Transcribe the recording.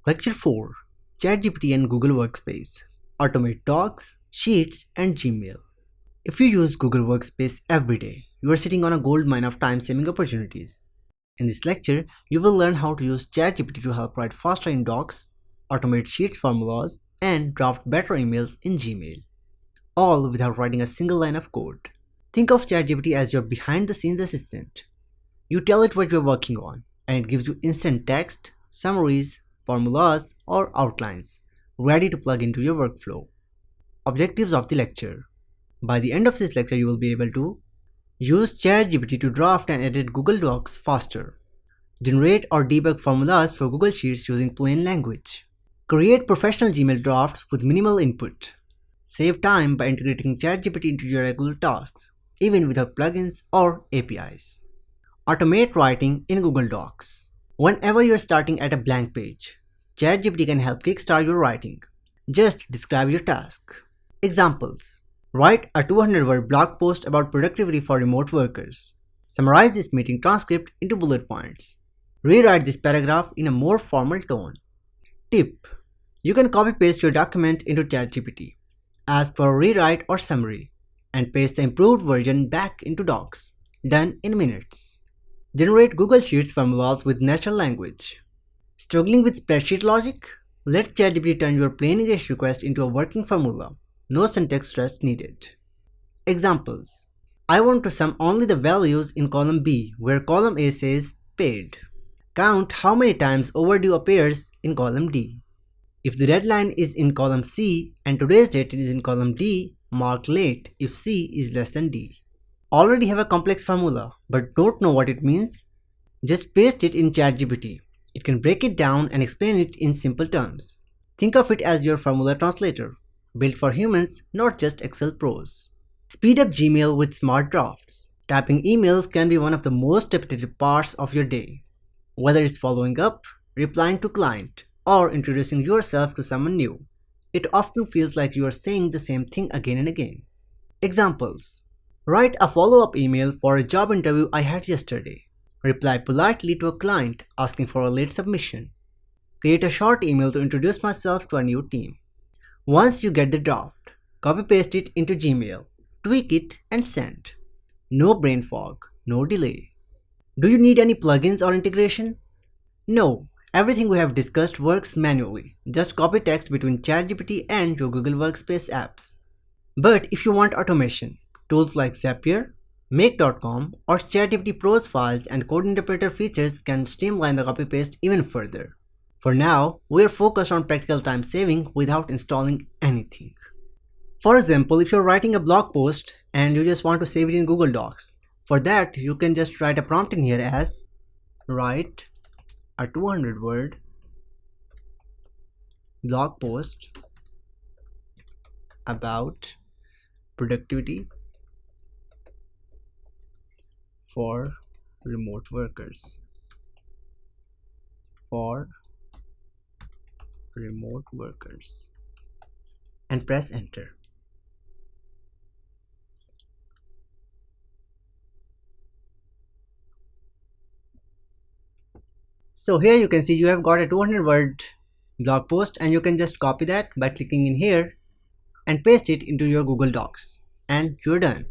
Lecture 4: ChatGPT and Google Workspace. Automate docs, sheets, and Gmail. If you use Google Workspace every day, you are sitting on a gold mine of time-saving opportunities. In this lecture, you will learn how to use ChatGPT to help write faster in docs, automate sheets formulas, and draft better emails in Gmail, all without writing a single line of code. Think of ChatGPT as your behind-the-scenes assistant. You tell it what you're working on, and it gives you instant text, summaries, formulas, or outlines, ready to plug into your workflow. Objectives of the lecture. By the end of this lecture, you will be able to use ChatGPT to draft and edit Google Docs faster, generate or debug formulas for Google Sheets using plain language, create professional Gmail drafts with minimal input, save time by integrating ChatGPT into your regular tasks, even without plugins or APIs. Automate writing in Google Docs. Whenever you're starting at a blank page, ChatGPT can help kickstart your writing. Just describe your task. Examples: write a 200-word blog post about productivity for remote workers. Summarize this meeting transcript into bullet points. Rewrite this paragraph in a more formal tone. Tip: you can copy-paste your document into ChatGPT, ask for a rewrite or summary, and paste the improved version back into Docs. Done in minutes. Generate Google Sheets formulas with natural language. Struggling with spreadsheet logic? Let ChatGPT turn your plain English request into a working formula. No syntax stress needed. Examples: I want to sum only the values in column B where column A says paid. Count how many times overdue appears in column D. If the deadline is in column C and today's date is in column D, mark late if C is less than D. Already have a complex formula but don't know what it means? Just paste it in ChatGPT. It can break it down and explain it in simple terms. Think of it as your formula translator, built for humans, not just Excel pros. Speed up Gmail with smart drafts. Typing emails can be one of the most repetitive parts of your day. Whether it's following up, replying to client, or introducing yourself to someone new, it often feels like you are saying the same thing again and again. Examples: write a follow-up email for a job interview I had yesterday. Reply politely to a client asking for a late submission. Create a short email to introduce myself to a new team. Once you get the draft, copy-paste it into Gmail, tweak it, and send. No brain fog, no delay. Do you need any plugins or integration? No, everything we have discussed works manually. Just copy text between ChatGPT and your Google Workspace apps. But if you want automation, tools like Zapier, Make.com, or ChatGPT Pro's files and code interpreter features can streamline the copy-paste even further. For now, we are focused on practical time saving without installing anything. For example, if you're writing a blog post and you just want to save it in Google Docs, for that you can just write a prompt in here as write a 200-word blog post about productivity for remote workers. And press enter. So here you can see you have got a 200-word blog post, and you can just copy that by clicking in here and paste it into your Google Docs, and you're done.